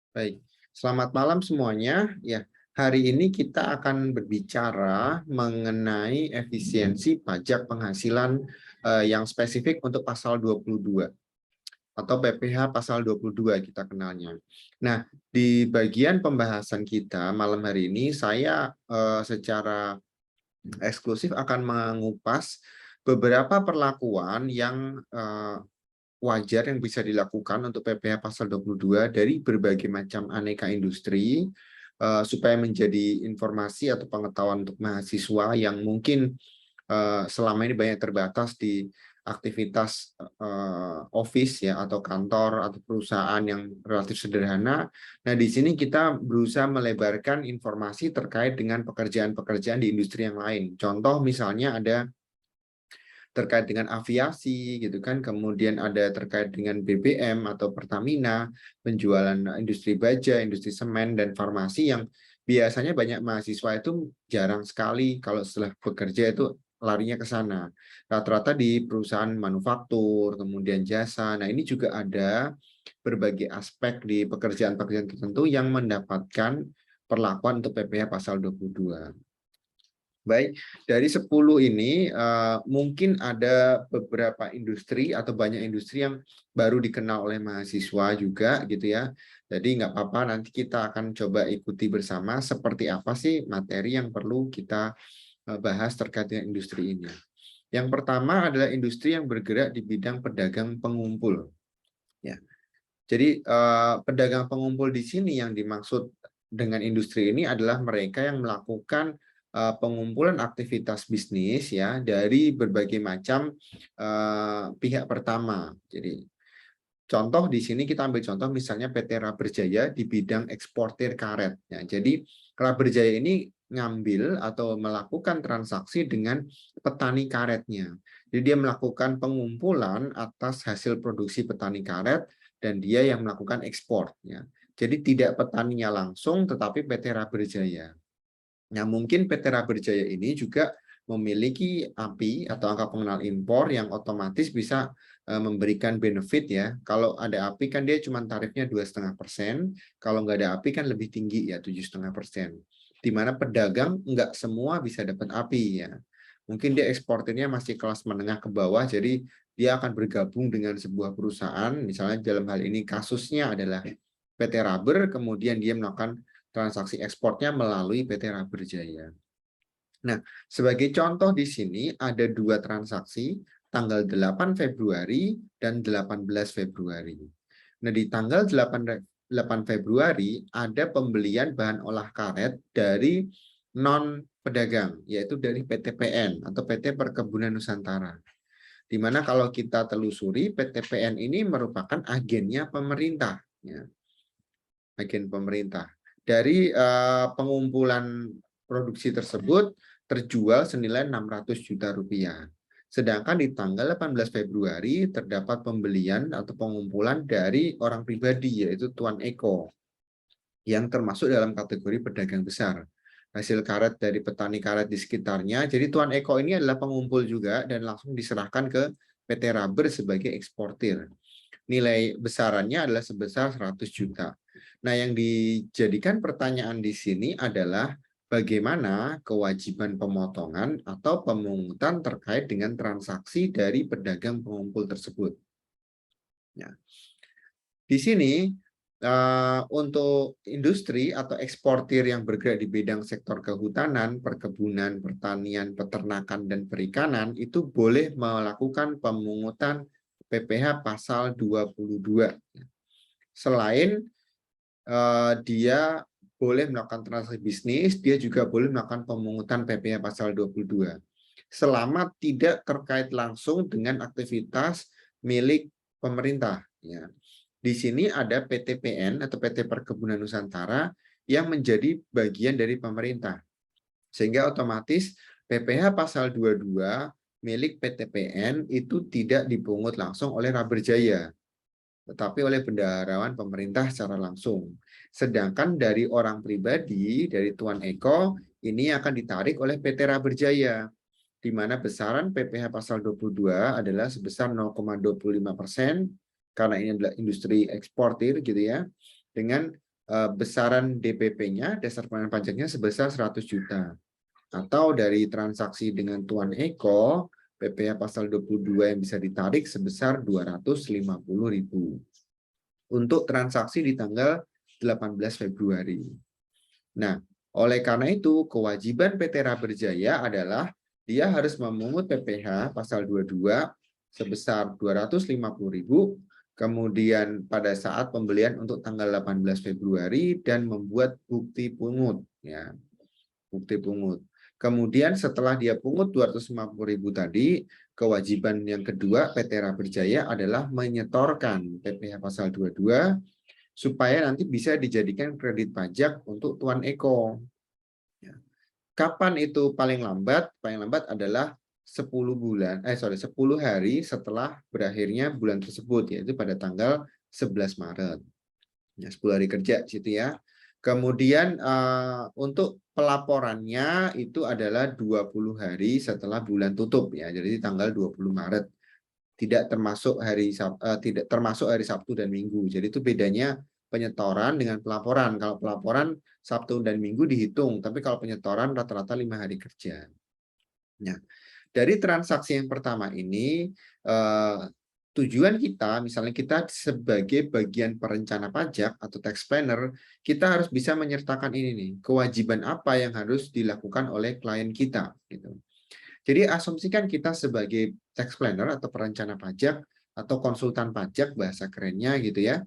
Baik, selamat malam semuanya. Ya, hari ini kita akan berbicara mengenai efisiensi pajak penghasilan yang spesifik untuk pasal 22 atau PPh pasal 22 kita kenalnya. Nah, di bagian pembahasan kita malam hari ini saya secara eksklusif akan mengupas beberapa perlakuan yang wajar yang bisa dilakukan untuk PPh pasal 22 dari berbagai macam aneka industri supaya menjadi informasi atau pengetahuan untuk mahasiswa yang mungkin selama ini banyak terbatas di aktivitas office ya atau kantor atau perusahaan yang relatif sederhana. Nah, di sini kita berusaha melebarkan informasi terkait dengan pekerjaan-pekerjaan di industri yang lain. Contoh misalnya ada terkait dengan aviasi gitu kan, kemudian ada terkait dengan BBM atau Pertamina, penjualan industri baja, industri semen dan farmasi yang biasanya banyak mahasiswa itu jarang sekali kalau setelah bekerja itu larinya ke sana. Rata-rata di perusahaan manufaktur, kemudian jasa. Nah, ini juga ada berbagai aspek di pekerjaan-pekerjaan tertentu yang mendapatkan perlakuan untuk PPh pasal 22. Baik, dari 10 ini mungkin ada beberapa industri atau banyak industri yang baru dikenal oleh mahasiswa juga gitu ya. Jadi nggak apa-apa, nanti kita akan coba ikuti bersama seperti apa sih materi yang perlu kita bahas terkait dengan industri ini. Yang pertama adalah industri yang bergerak di bidang pedagang pengumpul. Ya, jadi pedagang pengumpul di sini yang dimaksud dengan industri ini adalah mereka yang melakukan pengumpulan aktivitas bisnis ya dari berbagai macam pihak pertama. Jadi contoh di sini kita ambil contoh misalnya PT Raberjaya di bidang eksportir karet. Ya, jadi Raberjaya ini ngambil atau melakukan transaksi dengan petani karetnya. Jadi dia melakukan pengumpulan atas hasil produksi petani karet dan dia yang melakukan ekspor. Ya. Jadi tidak petaninya langsung tetapi PT Raberjaya. Nah, mungkin PT Raberjaya ini juga memiliki API atau angka pengenal impor yang otomatis bisa memberikan benefit ya. Kalau ada API kan dia cuma tarifnya 2,5%, kalau nggak ada API kan lebih tinggi ya 7,5%. Di mana pedagang nggak semua bisa dapat API ya. Mungkin dia eksportirnya masih kelas menengah ke bawah, jadi dia akan bergabung dengan sebuah perusahaan, misalnya dalam hal ini kasusnya adalah PT Raber, kemudian dia melakukan transaksi ekspornya melalui PT Raberjaya. Nah, sebagai contoh di sini ada dua transaksi tanggal 8 Februari dan 18 Februari. Nah, di tanggal 8 Februari ada pembelian bahan olah karet dari non pedagang, yaitu dari PT PN atau PT Perkebunan Nusantara. Di mana kalau kita telusuri PT PN ini merupakan agennya pemerintah, ya, agen pemerintah. Dari pengumpulan produksi tersebut terjual senilai 600 juta rupiah. Sedangkan di tanggal 18 Februari terdapat pembelian atau pengumpulan dari orang pribadi yaitu Tuan Eko yang termasuk dalam kategori pedagang besar. Hasil karet dari petani karet di sekitarnya. Jadi Tuan Eko ini adalah pengumpul juga dan langsung diserahkan ke PT Raber sebagai eksportir. Nilai besarannya adalah sebesar 100 juta. Nah, yang dijadikan pertanyaan di sini adalah bagaimana kewajiban pemotongan atau pemungutan terkait dengan transaksi dari pedagang pengumpul tersebut. Ya. Di sini untuk industri atau eksportir yang bergerak di bidang sektor kehutanan, perkebunan, pertanian, peternakan, dan perikanan itu boleh melakukan pemungutan PPh pasal 22. Selain dia boleh melakukan transaksi bisnis, dia juga boleh melakukan pemungutan PPh pasal 22. Selama tidak terkait langsung dengan aktivitas milik pemerintah. Ya. Di sini ada PT PN atau PT Perkebunan Nusantara yang menjadi bagian dari pemerintah. Sehingga otomatis PPh pasal 22 milik PT PN itu tidak dipungut langsung oleh Raberjaya, tetapi oleh bendaharawan pemerintah secara langsung. Sedangkan dari orang pribadi, dari Tuan Eko, ini akan ditarik oleh PT Raberjaya, di mana besaran PPh pasal 22 adalah sebesar 0,25% karena ini adalah industri eksportir gitu ya, dengan besaran DPP-nya, dasar pengenaan pajaknya sebesar 100 juta. Atau dari transaksi dengan Tuan Eko, PPh pasal 22 yang bisa ditarik sebesar 250.000 untuk transaksi di tanggal 18 Februari. Nah, oleh karena itu kewajiban PT Raberjaya adalah dia harus memungut PPh pasal 22 sebesar 250.000, kemudian pada saat pembelian untuk tanggal 18 Februari dan membuat bukti pungut ya. Bukti pungut. Kemudian setelah dia pungut 250.000 tadi, kewajiban yang kedua PT Raberjaya adalah menyetorkan PPh pasal 22 supaya nanti bisa dijadikan kredit pajak untuk Tuan Eko. Kapan itu paling lambat? Paling lambat adalah 10 hari setelah berakhirnya bulan tersebut, yaitu pada tanggal 11 Maret. Ya, 10 hari kerja situ ya. Kemudian untuk pelaporannya itu adalah 20 hari setelah bulan tutup ya. Jadi tanggal 20 Maret. Tidak termasuk hari Sabtu dan Minggu. Jadi itu bedanya penyetoran dengan pelaporan. Kalau pelaporan Sabtu dan Minggu dihitung, tapi kalau penyetoran rata-rata 5 hari kerja. Nah, dari transaksi yang pertama ini tujuan kita, misalnya kita sebagai bagian perencana pajak atau tax planner, kita harus bisa menyertakan ini nih, kewajiban apa yang harus dilakukan oleh klien kita gitu. Jadi asumsikan kita sebagai tax planner atau perencana pajak atau konsultan pajak bahasa kerennya gitu ya.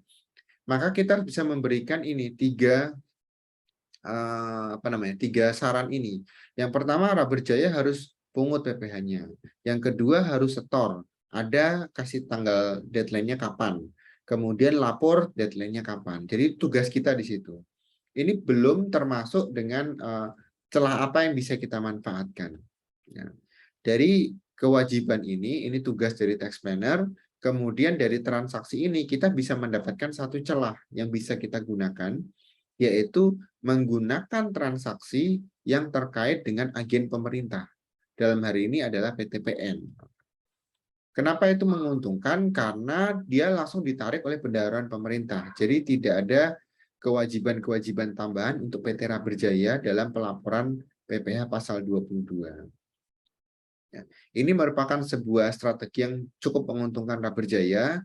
Maka kita bisa memberikan ini tiga saran ini. Yang pertama, Raberjaya harus pungut PPh-nya. Yang kedua harus setor. Ada kasih tanggal deadline-nya kapan. Kemudian lapor deadline-nya kapan. Jadi tugas kita di situ. Ini belum termasuk dengan celah apa yang bisa kita manfaatkan. Ya. Dari kewajiban ini tugas dari tax planner, kemudian dari transaksi ini kita bisa mendapatkan satu celah yang bisa kita gunakan, yaitu menggunakan transaksi yang terkait dengan agen pemerintah. Dalam hari ini adalah PTPN. Kenapa itu menguntungkan? Karena dia langsung ditarik oleh bendaharaan pemerintah. Jadi tidak ada kewajiban-kewajiban tambahan untuk PT Raberjaya dalam pelaporan PPh pasal 22. Ya. Ini merupakan sebuah strategi yang cukup menguntungkan Raberjaya,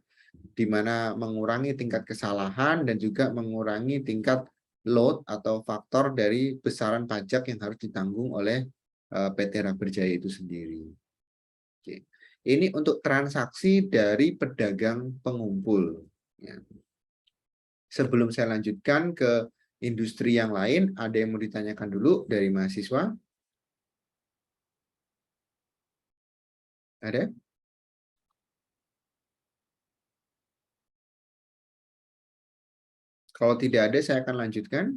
di mana mengurangi tingkat kesalahan dan juga mengurangi tingkat load atau faktor dari besaran pajak yang harus ditanggung oleh PT Raberjaya itu sendiri. Oke. Ini untuk transaksi dari pedagang pengumpul. Ya. Sebelum saya lanjutkan ke industri yang lain, ada yang mau ditanyakan dulu dari mahasiswa? Ada? Kalau tidak ada, saya akan lanjutkan.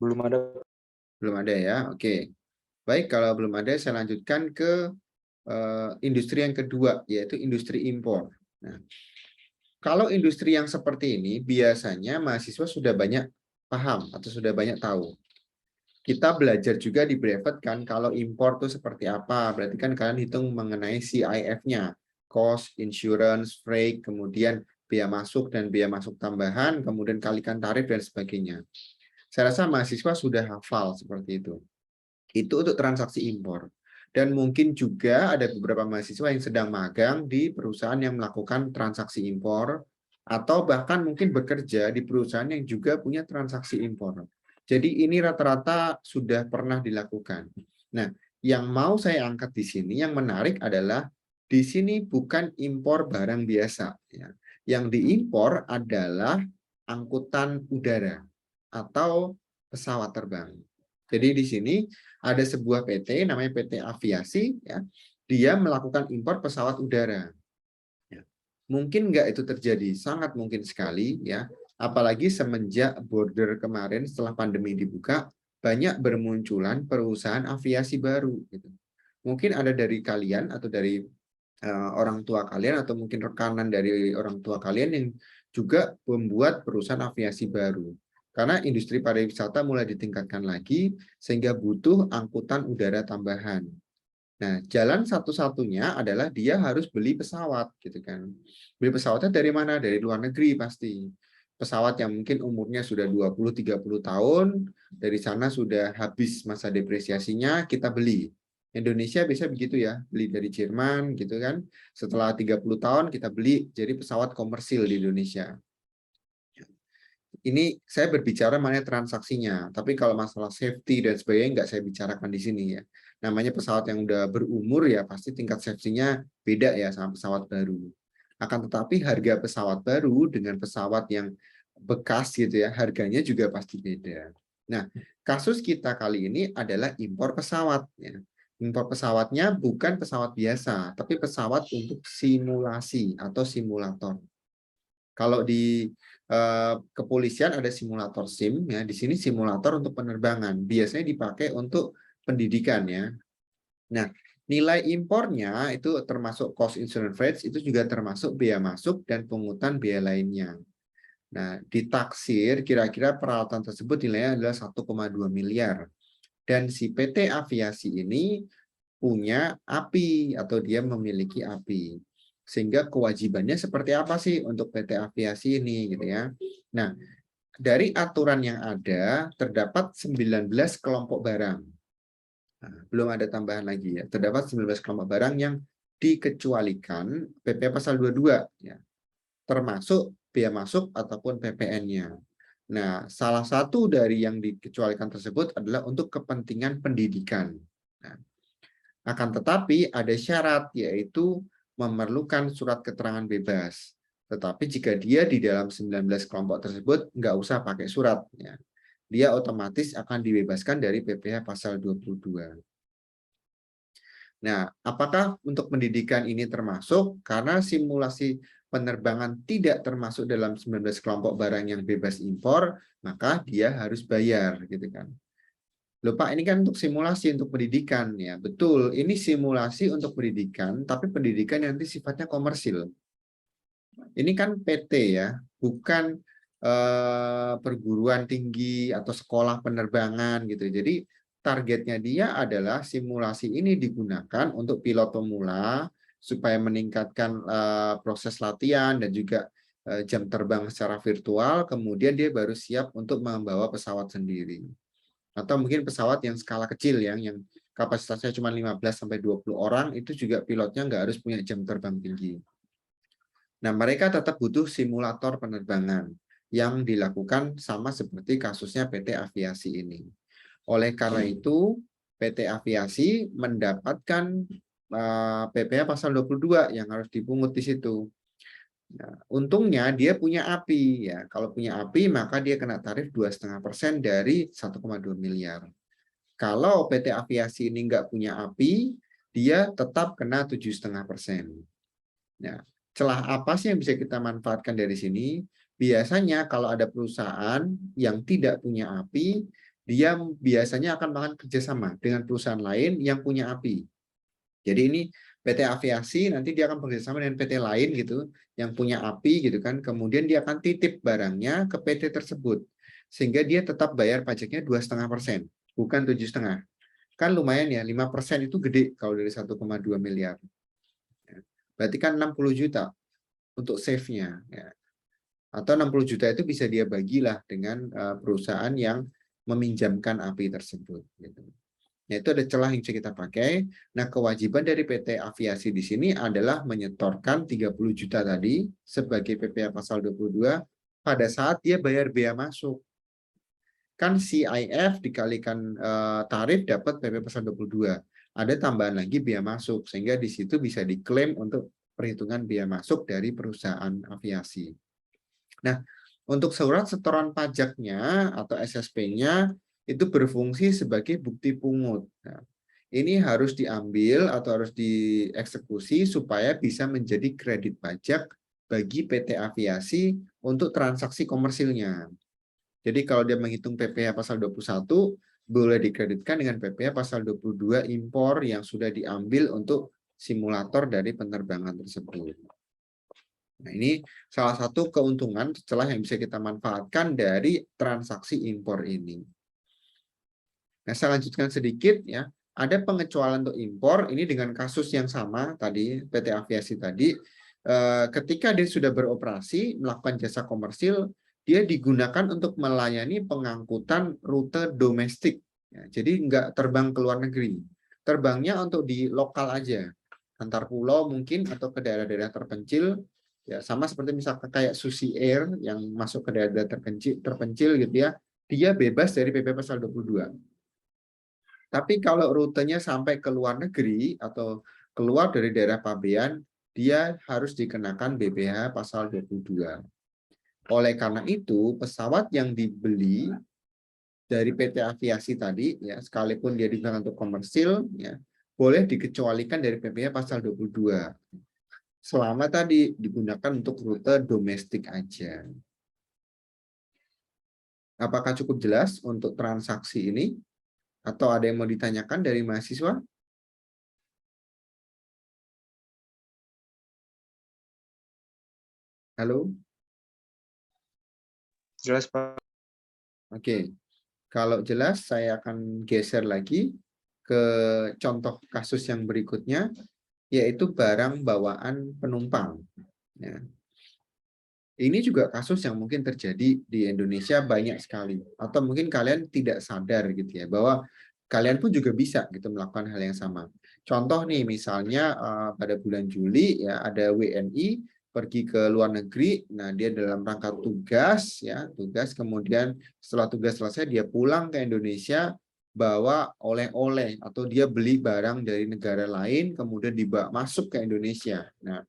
Belum ada. Belum ada ya, oke. Baik, kalau belum ada, saya lanjutkan ke industri yang kedua, yaitu industri impor. Nah, kalau industri yang seperti ini, biasanya mahasiswa sudah banyak paham atau sudah banyak tahu. Kita belajar juga di Brevet kan, kalau impor itu seperti apa. Berarti kan kalian hitung mengenai CIF-nya, cost, insurance, freight, kemudian biaya masuk dan biaya masuk tambahan, kemudian kalikan tarif dan sebagainya. Saya rasa mahasiswa sudah hafal seperti itu. Itu untuk transaksi impor. Dan mungkin juga ada beberapa mahasiswa yang sedang magang di perusahaan yang melakukan transaksi impor, atau bahkan mungkin bekerja di perusahaan yang juga punya transaksi impor. Jadi ini rata-rata sudah pernah dilakukan. Nah, yang mau saya angkat di sini, yang menarik adalah di sini bukan impor barang biasa. Ya. Yang diimpor adalah angkutan udara atau pesawat terbang. Jadi di sini ada sebuah PT namanya PT Aviasi, ya, dia melakukan impor pesawat udara. Ya. Mungkin nggak itu terjadi? Sangat mungkin sekali, ya. Apalagi semenjak border kemarin setelah pandemi dibuka, banyak bermunculan perusahaan aviasi baru. Gitu. Mungkin ada dari kalian atau dari orang tua kalian atau mungkin rekanan dari orang tua kalian yang juga membuat perusahaan aviasi baru. Karena industri pariwisata mulai ditingkatkan lagi sehingga butuh angkutan udara tambahan. Nah, jalan satu-satunya adalah dia harus beli pesawat gitu kan. Beli pesawatnya dari mana? Dari luar negeri pasti. Pesawat yang mungkin umurnya sudah 20-30 tahun, dari sana sudah habis masa depresiasinya, kita beli. Indonesia bisa begitu ya, beli dari Jerman gitu kan. Setelah 30 tahun kita beli jadi pesawat komersil di Indonesia. Ini saya berbicara mengenai transaksinya, tapi kalau masalah safety dan sebagainya nggak saya bicarakan di sini ya. Namanya pesawat yang udah berumur ya pasti tingkat safety-nya beda ya sama pesawat baru. Akan tetapi harga pesawat baru dengan pesawat yang bekas gitu ya, harganya juga pasti beda. Nah, kasus kita kali ini adalah impor pesawat ya. Impor pesawatnya bukan pesawat biasa, tapi pesawat untuk simulasi atau simulator. Kalau di kepolisian ada simulator SIM ya, di sini simulator untuk penerbangan. Biasanya dipakai untuk pendidikan ya. Nah, nilai impornya itu termasuk cost insurance rates itu juga termasuk biaya masuk dan pungutan biaya lainnya. Nah, ditaksir kira-kira peralatan tersebut nilainya adalah 1,2 miliar. Dan si PT Aviasi ini punya API atau dia memiliki API. Sehingga kewajibannya seperti apa sih untuk PT Aviasi ini gitu ya. Nah, dari aturan yang ada terdapat 19 kelompok barang. Nah, belum ada tambahan lagi ya. Terdapat 19 kelompok barang yang dikecualikan PP pasal 22 ya. Termasuk biaya masuk ataupun PPN-nya. Nah, salah satu dari yang dikecualikan tersebut adalah untuk kepentingan pendidikan. Nah, akan tetapi ada syarat, yaitu memerlukan surat keterangan bebas. Tetapi jika dia di dalam 19 kelompok tersebut, nggak usah pakai surat. Ya. Dia otomatis akan dibebaskan dari PPh pasal 22. Nah, apakah untuk pendidikan ini termasuk? Karena simulasi penerbangan tidak termasuk dalam 19 kelompok barang yang bebas impor, maka dia harus bayar. Gitu kan. Loh Pak, ini kan untuk simulasi untuk pendidikan ya. Betul, ini simulasi untuk pendidikan, tapi pendidikan yang nanti sifatnya komersil. Ini kan PT ya, bukan perguruan tinggi atau sekolah penerbangan gitu. Jadi targetnya dia adalah simulasi ini digunakan untuk pilot pemula supaya meningkatkan proses latihan dan juga jam terbang secara virtual, kemudian dia baru siap untuk membawa pesawat sendiri. Atau mungkin pesawat yang skala kecil yang kapasitasnya cuma 15 sampai 20 orang itu juga pilotnya nggak harus punya jam terbang tinggi. Nah, mereka tetap butuh simulator penerbangan yang dilakukan sama seperti kasusnya PT Aviasi ini. Oleh karena itu, PT Aviasi mendapatkan PPh pasal 22 yang harus dipungut di situ. Nah, untungnya dia punya API ya. Kalau punya API maka dia kena tarif 2,5% dari 1,2 miliar. Kalau PT Aviasi ini nggak punya API, dia tetap kena 7,5%. Nah, celah apa sih yang bisa kita manfaatkan dari sini? Biasanya kalau ada perusahaan yang tidak punya API, dia biasanya akan melakukan kerjasama dengan perusahaan lain yang punya API. Jadi ini PT Aviasi nanti dia akan bekerjasama dengan PT lain gitu, yang punya API gitu kan, kemudian dia akan titip barangnya ke PT tersebut, sehingga dia tetap bayar pajaknya 2,5%, bukan 7,5%. Kan lumayan ya, 5% itu gede kalau dari 1,2 miliar. Berarti kan 60 juta untuk save-nya. Ya. Atau 60 juta itu bisa dia bagilah dengan perusahaan yang meminjamkan API tersebut. Gitu. Nah, itu ada celah yang bisa kita pakai. Nah, kewajiban dari PT Aviasi di sini adalah menyetorkan 30 juta tadi sebagai PPh pasal 22 pada saat dia bayar bea masuk. Kan CIF dikalikan tarif dapat PP pasal 22. Ada tambahan lagi bea masuk, sehingga di situ bisa diklaim untuk perhitungan bea masuk dari perusahaan aviasi. Nah, untuk surat setoran pajaknya atau SSP-nya itu berfungsi sebagai bukti pungut. Nah, ini harus diambil atau harus dieksekusi supaya bisa menjadi kredit pajak bagi PT Aviasi untuk transaksi komersilnya. Jadi kalau dia menghitung PPh pasal 21, boleh dikreditkan dengan PPh pasal 22 impor yang sudah diambil untuk simulator dari penerbangan tersebut. Nah, ini salah satu keuntungan celah yang bisa kita manfaatkan dari transaksi impor ini. Nah, saya lanjutkan sedikit ya. ada pengecualian untuk impor, ini dengan kasus yang sama tadi, PT Aviasi tadi, ketika dia sudah beroperasi, melakukan jasa komersil, dia digunakan untuk melayani pengangkutan rute domestik. Ya, jadi nggak terbang ke luar negeri. Terbangnya untuk di lokal aja. Antar pulau mungkin atau ke daerah-daerah terpencil. Ya, sama seperti misalkan kayak Susi Air yang masuk ke daerah-daerah terpencil gitu ya. Dia bebas dari PP Pasal 22. Tapi kalau rutenya sampai ke luar negeri atau keluar dari daerah pabean, dia harus dikenakan BPH pasal 22. Oleh karena itu, pesawat yang dibeli dari PT Aviasi tadi, ya, sekalipun dia digunakan untuk komersil, ya, boleh dikecualikan dari PPh pasal 22. Selama tadi digunakan untuk rute domestik aja. Apakah cukup jelas untuk transaksi ini? Atau ada yang mau ditanyakan dari mahasiswa? Halo? Jelas, Pak. Oke. Kalau jelas, saya akan geser lagi ke contoh kasus yang berikutnya, yaitu barang bawaan penumpang. Ya. Ini juga kasus yang mungkin terjadi di Indonesia banyak sekali. Atau mungkin kalian tidak sadar gitu ya, bahwa kalian pun juga bisa gitu melakukan hal yang sama. Contoh nih, misalnya pada bulan Juli ya ada WNI pergi ke luar negeri. Nah, dia dalam rangka tugas ya, tugas, kemudian setelah tugas selesai dia pulang ke Indonesia bawa oleh-oleh atau dia beli barang dari negara lain kemudian dibawa masuk ke Indonesia. Nah,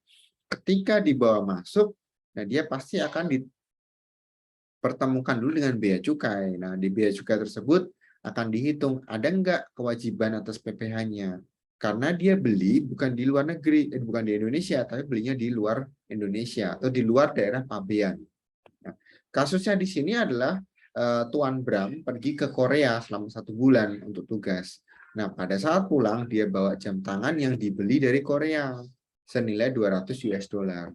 ketika dibawa masuk, nah dia pasti akan dipertemukan dulu dengan bea cukai. Nah, di bea cukai tersebut akan dihitung ada enggak kewajiban atas PPh-nya. Karena dia beli bukan di luar negeri, bukan di Indonesia, tapi belinya di luar Indonesia atau di luar daerah pabean. Nah, kasusnya di sini adalah Tuan Bram pergi ke Korea selama 1 bulan untuk tugas. Nah, pada saat pulang dia bawa jam tangan yang dibeli dari Korea senilai 200 US dollar.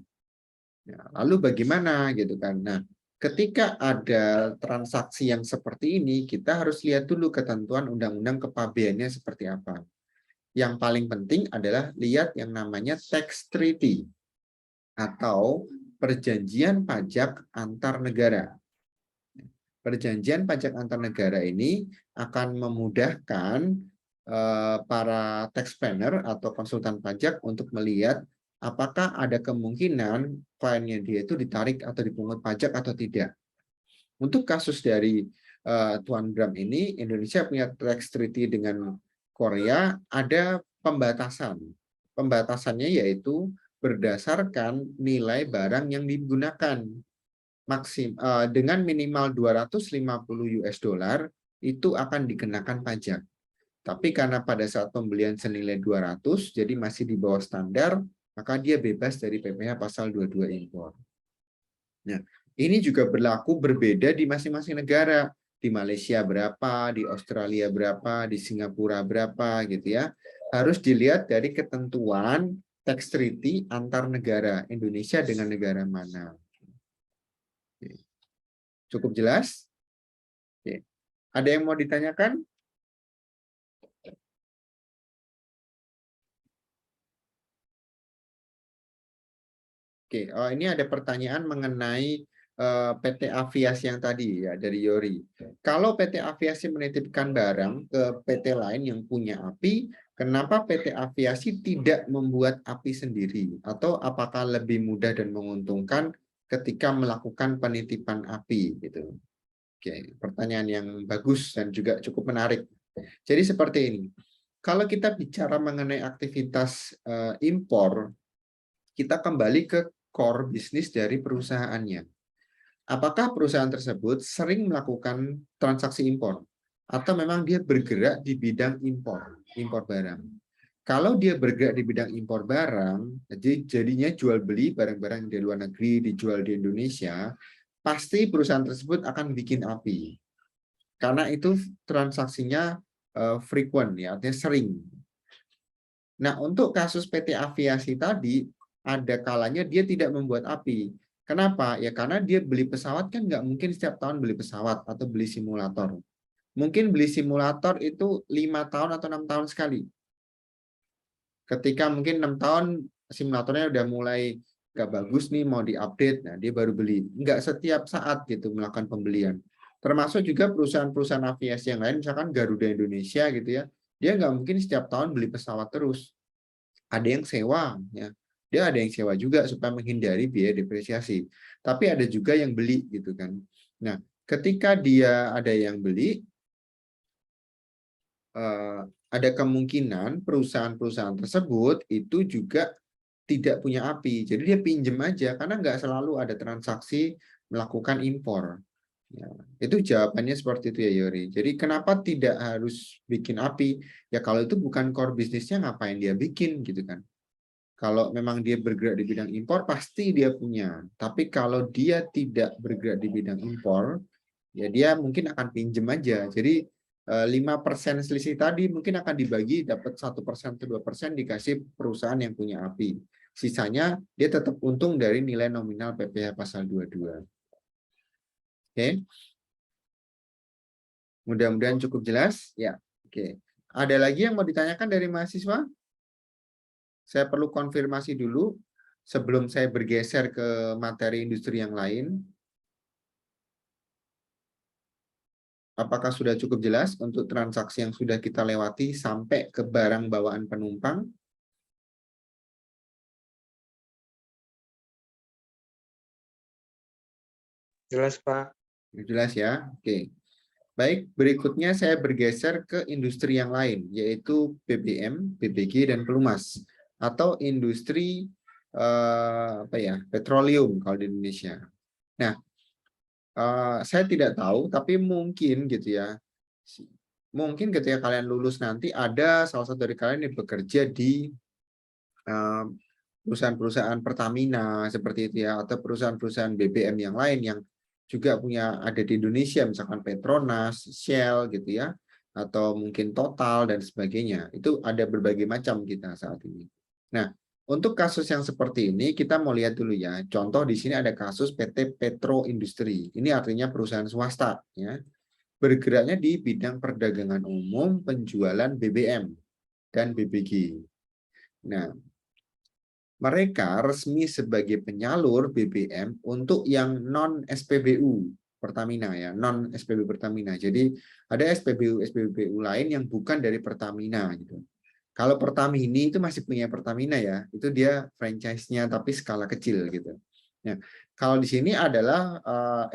Ya, lalu bagaimana gitu kan? Nah, ketika ada transaksi yang seperti ini, kita harus lihat dulu ketentuan undang-undang kepabeannya seperti apa. Yang paling penting adalah lihat yang namanya tax treaty atau perjanjian pajak antar negara. Perjanjian pajak antar negara ini akan memudahkan para tax planner atau konsultan pajak untuk melihat apakah ada kemungkinan kliennya dia itu ditarik atau dipungut pajak atau tidak. Untuk kasus dari Tuan Bram ini, Indonesia punya tax treaty dengan Korea, ada pembatasan. Pembatasannya yaitu berdasarkan nilai barang yang digunakan. Dengan minimal 250 US dollar itu akan dikenakan pajak. Tapi karena pada saat pembelian senilai 200, jadi masih di bawah standar, maka dia bebas dari PPh pasal 22 impor. Nah, ini juga berlaku berbeda di masing-masing negara. Di Malaysia berapa, di Australia berapa, di Singapura berapa gitu ya. Harus dilihat dari ketentuan tax treaty antar negara, Indonesia dengan negara mana. Cukup jelas? Oke. Ada yang mau ditanyakan? Oke, ini ada pertanyaan mengenai PT Aviasi yang tadi ya dari Yori. Kalau PT Aviasi menitipkan barang ke PT lain yang punya API, kenapa PT Aviasi tidak membuat API sendiri? Atau apakah lebih mudah dan menguntungkan ketika melakukan penitipan API gitu? Oke, pertanyaan yang bagus dan juga cukup menarik. Jadi seperti ini. Kalau kita bicara mengenai aktivitas impor, kita kembali ke core bisnis dari perusahaannya. Apakah perusahaan tersebut sering melakukan transaksi impor? Atau memang dia bergerak di bidang impor barang? Kalau dia bergerak di bidang impor barang, jadinya jual beli barang-barang di luar negeri dijual di Indonesia, pasti perusahaan tersebut akan bikin API. Karena itu transaksinya frequent, ya, artinya sering. Nah, untuk kasus PT Aviasi tadi, ada kalanya dia tidak membuat API. Kenapa? Ya karena dia beli pesawat kan nggak mungkin setiap tahun beli pesawat atau beli simulator. Mungkin beli simulator itu 5 tahun atau 6 tahun sekali. Ketika mungkin 6 tahun simulatornya udah mulai nggak bagus nih, mau diupdate, nah dia baru beli. Nggak setiap saat gitu melakukan pembelian. Termasuk juga perusahaan-perusahaan aviasi yang lain, misalkan Garuda Indonesia gitu ya, dia nggak mungkin setiap tahun beli pesawat terus. Ada yang sewa, ya. Dia ada yang sewa juga supaya menghindari biaya depresiasi. Tapi ada juga yang beli gitu kan. Nah, ketika dia ada yang beli, ada kemungkinan perusahaan-perusahaan tersebut itu juga tidak punya API. Jadi dia pinjem aja karena nggak selalu ada transaksi melakukan impor. Ya, itu jawabannya seperti itu ya Yori. Jadi kenapa tidak harus bikin API? Ya kalau itu bukan core bisnisnya ngapain dia bikin gitu kan. Kalau memang dia bergerak di bidang impor pasti dia punya. Tapi kalau dia tidak bergerak di bidang impor, ya dia mungkin akan pinjem aja. Jadi 5% selisih tadi mungkin akan dibagi dapat 1% atau 2% dikasih perusahaan yang punya API. Sisanya dia tetap untung dari nilai nominal PPh pasal 22. Oke. Mudah-mudahan cukup jelas. Ya. Oke. Ada lagi yang mau ditanyakan dari mahasiswa? Saya perlu konfirmasi dulu sebelum saya bergeser ke materi industri yang lain. Apakah sudah cukup jelas untuk transaksi yang sudah kita lewati sampai ke barang bawaan penumpang? Jelas, Pak. Jelas ya? Oke. Baik, berikutnya saya bergeser ke industri yang lain, yaitu BBM, BBG, dan Pelumas. Atau industri apa ya, petroleum kalau di Indonesia. Nah, saya tidak tahu, tapi mungkin gitu ya, mungkin ketika kalian lulus nanti ada salah satu dari kalian yang bekerja di perusahaan-perusahaan Pertamina seperti itu ya, atau perusahaan-perusahaan BBM yang lain yang juga punya ada di Indonesia, misalkan Petronas, Shell gitu ya, atau mungkin Total dan sebagainya. Itu ada berbagai macam kita saat ini. Nah, untuk kasus yang seperti ini kita mau lihat dulu ya. Contoh di sini ada kasus PT Petro Industri. Ini artinya perusahaan swasta ya. Bergeraknya di bidang perdagangan umum, penjualan BBM dan BBG. Nah, mereka resmi sebagai penyalur BBM untuk yang non SPBU Pertamina ya, non SPBU Pertamina. Jadi ada SPBU lain yang bukan dari Pertamina gitu. Kalau Pertamini itu masih punya Pertamina ya, itu dia franchise-nya tapi skala kecil gitu. Nah, kalau di sini adalah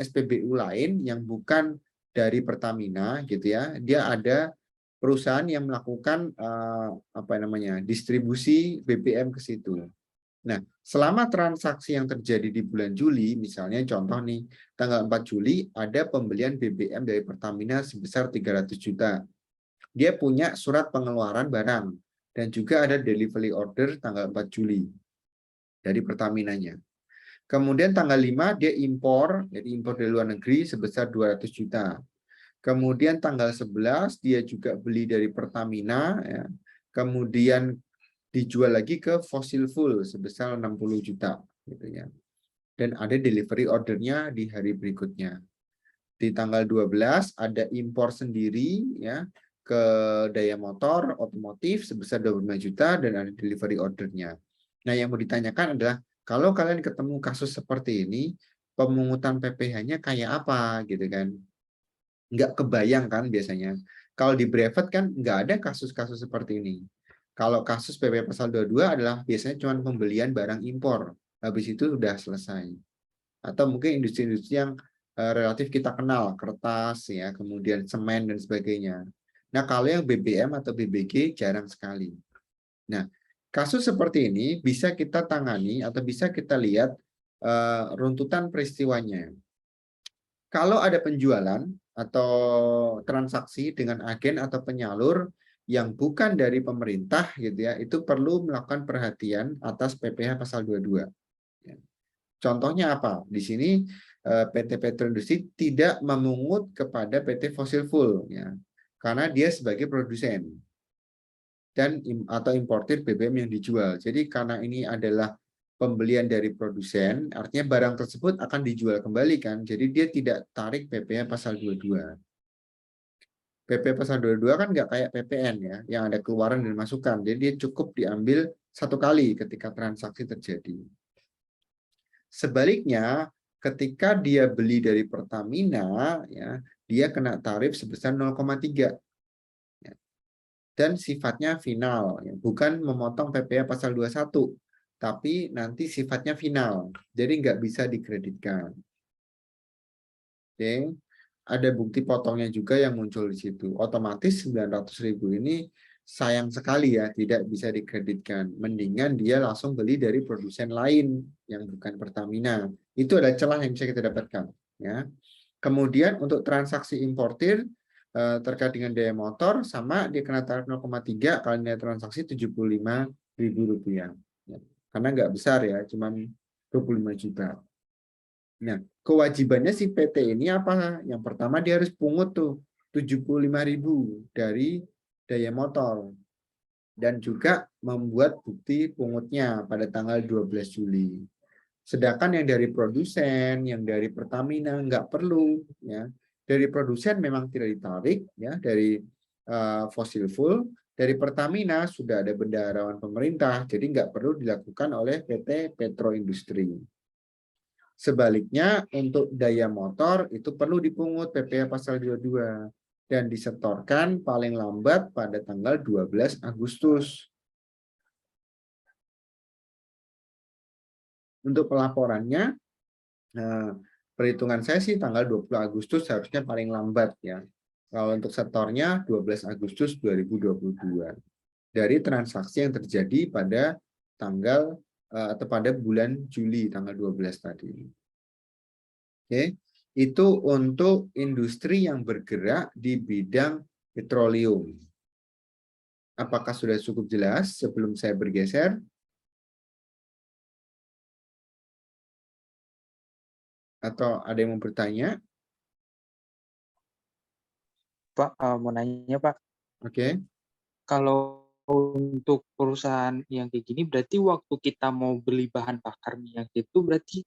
SPBU lain yang bukan dari Pertamina gitu ya, dia ada perusahaan yang melakukan apa namanya distribusi BBM ke situ. Nah, selama transaksi yang terjadi di bulan Juli, misalnya contoh nih, tanggal 4 Juli ada pembelian BBM dari Pertamina sebesar 300 juta. Dia punya surat pengeluaran barang dan juga ada delivery order tanggal 4 Juli dari Pertaminanya. Kemudian tanggal 5 dia impor, jadi impor dari luar negeri sebesar 200 juta. Kemudian tanggal 11 dia juga beli dari Pertamina ya. Kemudian dijual lagi ke fossil fuel sebesar 60 juta gitu ya. Dan ada delivery ordernya di hari berikutnya. Di tanggal 12 ada impor sendiri ya ke daya motor otomotif sebesar 25 juta dan ada delivery ordernya. Nah, yang mau ditanyakan adalah kalau kalian ketemu kasus seperti ini, pemungutan PPh-nya kayak apa gitu kan? Nggak kebayang kan biasanya. Kalau di brevet kan nggak ada kasus-kasus seperti ini. Kalau kasus PP pasal 22 adalah biasanya cuma pembelian barang impor. Habis itu sudah selesai. Atau mungkin industri-industri yang relatif kita kenal, kertas, ya, kemudian semen dan sebagainya. Nah, kalau yang BBM atau BBG jarang sekali. Nah, kasus seperti ini bisa kita tangani atau bisa kita lihat runtutan peristiwanya. Kalau ada penjualan atau transaksi dengan agen atau penyalur yang bukan dari pemerintah gitu ya, itu perlu melakukan perhatian atas PPh pasal 22. Contohnya apa? Di sini PT Petro Industri tidak memungut kepada PT Fossil Fuel ya, karena dia sebagai produsen dan atau importir BBM yang dijual. Jadi karena ini adalah pembelian dari produsen, artinya barang tersebut akan dijual kembali kan. Jadi dia tidak tarik PPh pasal 22. PP pasal 22 kan nggak kayak PPN ya, yang ada keluaran dan masukan. Jadi dia cukup diambil satu kali ketika transaksi terjadi. Sebaliknya, ketika dia beli dari Pertamina, ya, dia kena tarif sebesar 0,3 ya, dan sifatnya final, ya, bukan memotong PPh pasal 21, tapi nanti sifatnya final, jadi nggak bisa dikreditkan. Oke, ada bukti potongnya juga yang muncul di situ. Otomatis 900.000 ini sayang sekali ya, tidak bisa dikreditkan. Mendingan dia langsung beli dari produsen lain yang bukan Pertamina. Itu ada celah yang bisa kita dapatkan. Ya. Kemudian untuk transaksi importir terkait dengan daya motor sama dia kena tarif 0,3 kali nilai transaksi Rp75.000. Ya. Karena nggak besar ya, cuma 25 juta. Nah, kewajibannya si PT ini apa? Yang pertama dia harus pungut tuh 75.000 dari daya motor dan juga membuat bukti pungutnya pada tanggal 12 Juli. Sedangkan yang dari produsen, yang dari Pertamina nggak perlu ya. Dari produsen memang tidak ditarik ya dari fossil fuel. Dari Pertamina sudah ada bendaharawan pemerintah, jadi nggak perlu dilakukan oleh PT Petro Industri. Sebaliknya untuk daya motor itu perlu dipungut PPh pasal 22 dan disetorkan paling lambat pada tanggal 12 Agustus. Untuk pelaporannya, perhitungan saya sih tanggal 20 Agustus harusnya paling lambat ya. Kalau untuk setornya 12 Agustus 2022 dari transaksi yang terjadi pada tanggal atau pada bulan Juli tanggal 12 tadi. Oke, itu untuk industri yang bergerak di bidang petroleum. Apakah sudah cukup jelas sebelum saya bergeser? Atau ada yang mau bertanya? Pak, mau nanya Pak, Oke. kalau untuk perusahaan yang kayak gini, berarti waktu kita mau beli bahan bakar minyak itu, berarti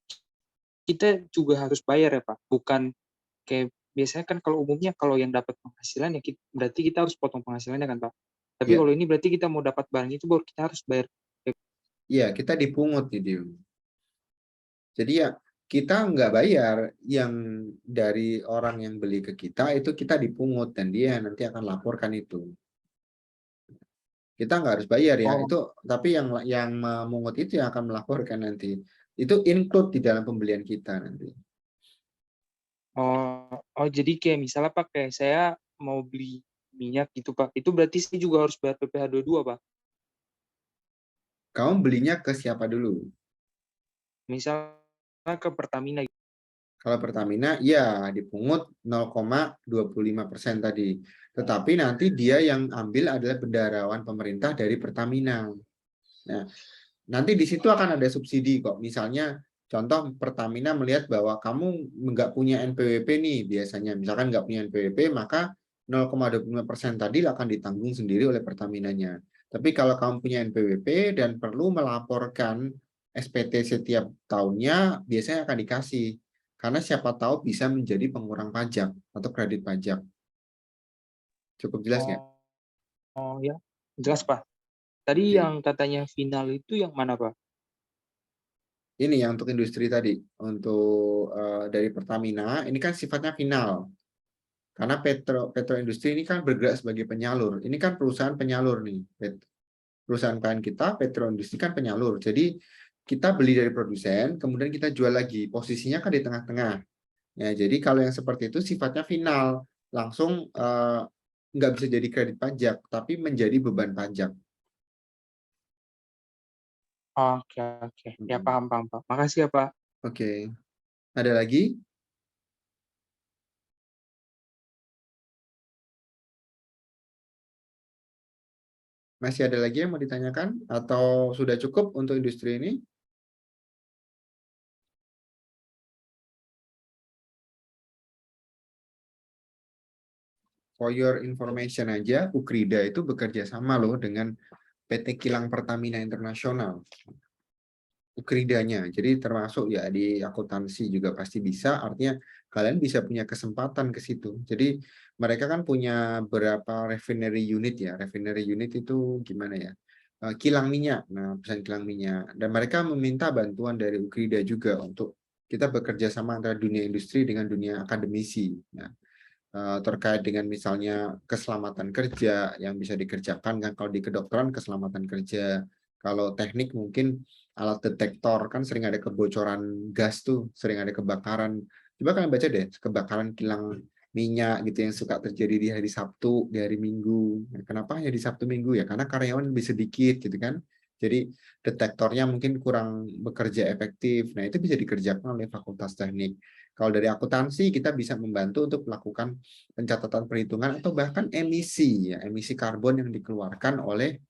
kita juga harus bayar ya Pak? Bukan kayak biasanya kan kalau umumnya kalau yang dapat penghasilan ya berarti kita harus potong penghasilannya kan Pak? Tapi Ya, kalau ini berarti kita mau dapat barang itu baru kita harus bayar. ya kita dipungut gitu. Jadi ya kita nggak bayar yang dari orang yang beli ke kita itu kita dipungut dan dia nanti akan laporkan itu. Kita nggak harus bayar ya Oh, itu, tapi yang memungut itu yang akan melaporkan nanti. Itu include di dalam pembelian kita nanti. oh, jadi kayak misalnya Pak, kayak saya mau beli minyak gitu Pak, itu berarti saya juga harus bayar PPh 22 Pak? Kamu belinya ke siapa dulu? Misalnya ke Pertamina. Kalau Pertamina, ya dipungut 0,25% tadi. Tetapi nanti dia yang ambil adalah bendaharawan pemerintah dari Pertamina. Nah, nanti di situ akan ada subsidi kok. Misalnya, contoh Pertamina melihat bahwa kamu nggak punya NPWP nih biasanya. Misalkan nggak punya NPWP, maka 0,25% tadi akan ditanggung sendiri oleh Pertaminanya. Tapi kalau kamu punya NPWP dan perlu melaporkan SPT setiap tahunnya, biasanya akan dikasih. Karena siapa tahu bisa menjadi pengurang pajak atau kredit pajak. Cukup jelas nggak? Oh, oh ya, jelas Pak. Tadi Oke. yang katanya final itu yang mana Pak? Ini yang untuk industri tadi. Untuk dari Pertamina, ini kan sifatnya final. Karena Petro Industri ini kan bergerak sebagai penyalur. Ini kan perusahaan penyalur nih. Perusahaan klien kita, Petro Industri kan penyalur. Jadi kita beli dari produsen, kemudian kita jual lagi. Posisinya kan di tengah-tengah. Ya, jadi kalau yang seperti itu sifatnya final. Langsung nggak bisa jadi kredit pajak, tapi menjadi beban pajak. Oke, oke. Ya, paham, paham, Pak. Makasih ya, Pak. Oke. Ada lagi? Masih ada lagi yang mau ditanyakan? Atau sudah cukup untuk industri ini? For your information aja, Ukrida itu bekerja sama loh dengan PT Kilang Pertamina Internasional. ukridanya. Jadi termasuk ya di akuntansi juga pasti bisa, artinya kalian bisa punya kesempatan ke situ. Jadi mereka kan punya berapa refinery unit ya. Refinery unit itu gimana ya? Kilang minyak. Nah, perusahaan kilang minyak. Dan mereka meminta bantuan dari Ukrida juga untuk kita bekerja sama antara dunia industri dengan dunia akademisi. Nah, terkait dengan misalnya keselamatan kerja yang bisa dikerjakan kan, kalau di kedokteran keselamatan kerja, kalau teknik mungkin alat detektor kan sering ada kebocoran gas tuh, sering ada kebakaran. Coba kalian baca deh kebakaran kilang minyak gitu yang suka terjadi di hari Sabtu, di hari Minggu. Nah, kenapa hanya di Sabtu Minggu ya? Karena karyawan lebih sedikit gitu kan. Jadi detektornya mungkin kurang bekerja efektif. Nah, itu bisa dikerjakan oleh Fakultas Teknik. Kalau dari akuntansi kita bisa membantu untuk melakukan pencatatan perhitungan atau bahkan emisi ya, emisi karbon yang dikeluarkan oleh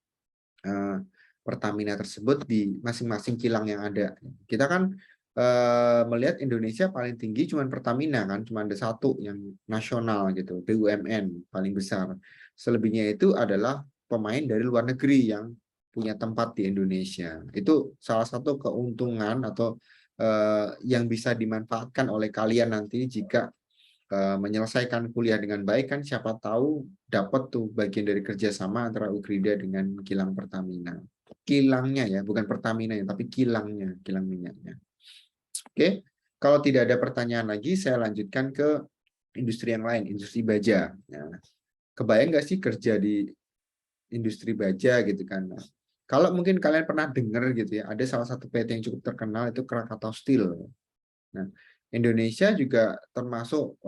Pertamina tersebut di masing-masing kilang yang ada. Kita kan melihat Indonesia paling tinggi cuma Pertamina kan, cuma ada satu yang nasional gitu, BUMN paling besar. Selebihnya itu adalah pemain dari luar negeri yang punya tempat di Indonesia. Itu salah satu keuntungan atau yang bisa dimanfaatkan oleh kalian nanti jika menyelesaikan kuliah dengan baik kan, siapa tahu dapat tuh bagian dari kerjasama antara Ukrida dengan kilang Pertamina. Kilangnya ya, bukan Pertamina ya, tapi kilangnya, kilang minyaknya. Oke, kalau tidak ada pertanyaan lagi, saya lanjutkan ke industri yang lain, industri baja. Nah, kebayang nggak sih kerja di industri baja gitu kan? Nah, kalau mungkin kalian pernah dengar gitu ya, ada salah satu PT yang cukup terkenal itu Krakatau Steel. Nah, Indonesia juga termasuk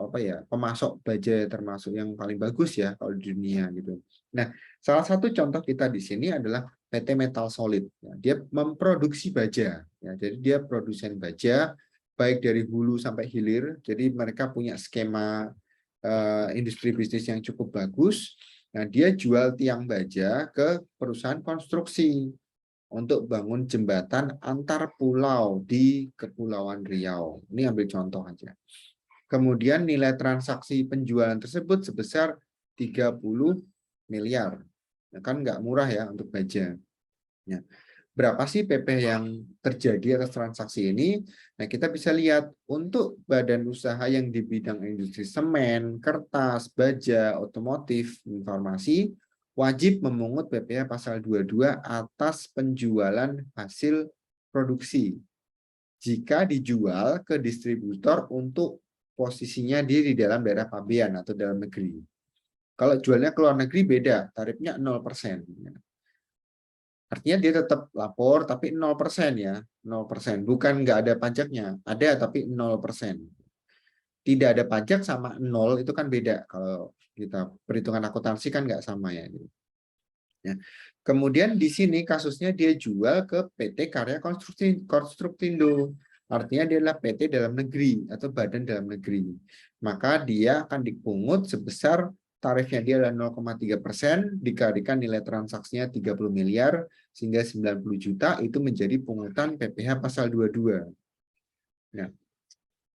apa ya, pemasok baja termasuk yang paling bagus ya kalau di dunia gitu. Nah, salah satu contoh kita di sini adalah PT Metal Solid. Ya, dia memproduksi baja. Ya, jadi dia produsen baja baik dari hulu sampai hilir. Jadi mereka punya skema industri bisnis yang cukup bagus. Nah, dia jual tiang baja ke perusahaan konstruksi untuk bangun jembatan antar pulau di Kepulauan Riau. Ini ambil contoh aja. Kemudian nilai transaksi penjualan tersebut sebesar 30 miliar. Nah, kan nggak murah ya untuk baja. Ya. Berapa sih PP yang terjadi atas transaksi ini? Nah, kita bisa lihat untuk badan usaha yang di bidang industri semen, kertas, baja, otomotif, informasi, wajib memungut PPh pasal 22 atas penjualan hasil produksi jika dijual ke distributor untuk posisinya di dalam daerah pabean atau dalam negeri. Kalau jualnya ke luar negeri beda, tarifnya 0%. Artinya dia tetap lapor tapi 0% ya, 0%. Bukan nggak ada pajaknya, ada tapi 0%. Tidak ada pajak sama 0 itu kan beda. Kalau kita perhitungan akuntansi kan nggak sama ya. Ya. Kemudian di sini kasusnya dia jual ke PT Karya Konstruktindo. Artinya dia adalah PT dalam negeri atau badan dalam negeri. Maka dia akan dipungut sebesar tarifnya dia adalah 0,3% dikalikan nilai transaksinya 30 miliar sehingga 90 juta itu menjadi pungutan PPh pasal 22. Nah,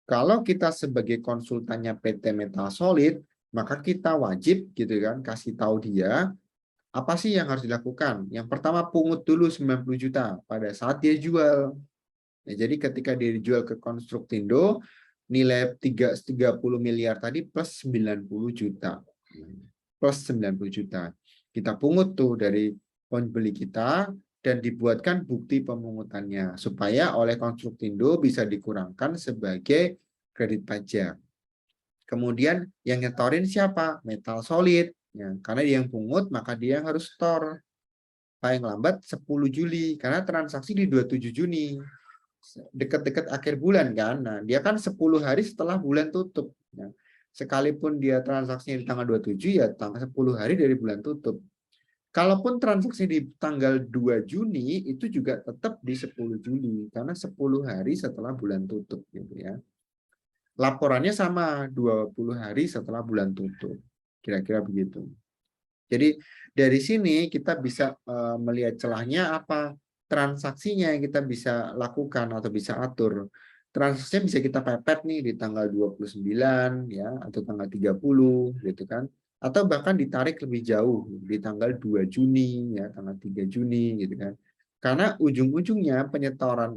kalau kita sebagai konsultannya PT Metal Solid, maka kita wajib gitu kan kasih tahu dia apa sih yang harus dilakukan? Yang pertama pungut dulu 90 juta pada saat dia jual. Ya, jadi ketika dia dijual ke Konstruktindo, nilai 30 miliar tadi plus 90 juta. Plus 90 juta. Kita pungut tuh dari pembeli kita dan dibuatkan bukti pemungutannya supaya oleh Konstruktindo bisa dikurangkan sebagai kredit pajak. Kemudian yang nyetorin siapa? Metal Solid. Ya, karena dia yang pungut, maka dia yang harus store. Paling lambat 10 Juli, karena transaksi di 27 Juni. Dekat-dekat akhir bulan kan. Nah, dia kan 10 hari setelah bulan tutup. Ya. Sekalipun dia transaksinya di tanggal 27, ya tanggal 10 hari dari bulan tutup. Kalaupun transaksi di tanggal 2 Juni, itu juga tetap di 10 Juli. Karena 10 hari setelah bulan tutup. Gitu ya. Laporannya sama 20 hari setelah bulan tutup. Kira-kira begitu. Jadi dari sini kita bisa melihat celahnya apa, transaksinya yang kita bisa lakukan atau bisa atur. Transaksinya bisa kita pepet nih di tanggal 29 ya atau tanggal 30 gitu kan. Atau bahkan ditarik lebih jauh di tanggal 2 Juni ya, tanggal 3 Juni gitu kan. Karena ujung-ujungnya penyetoran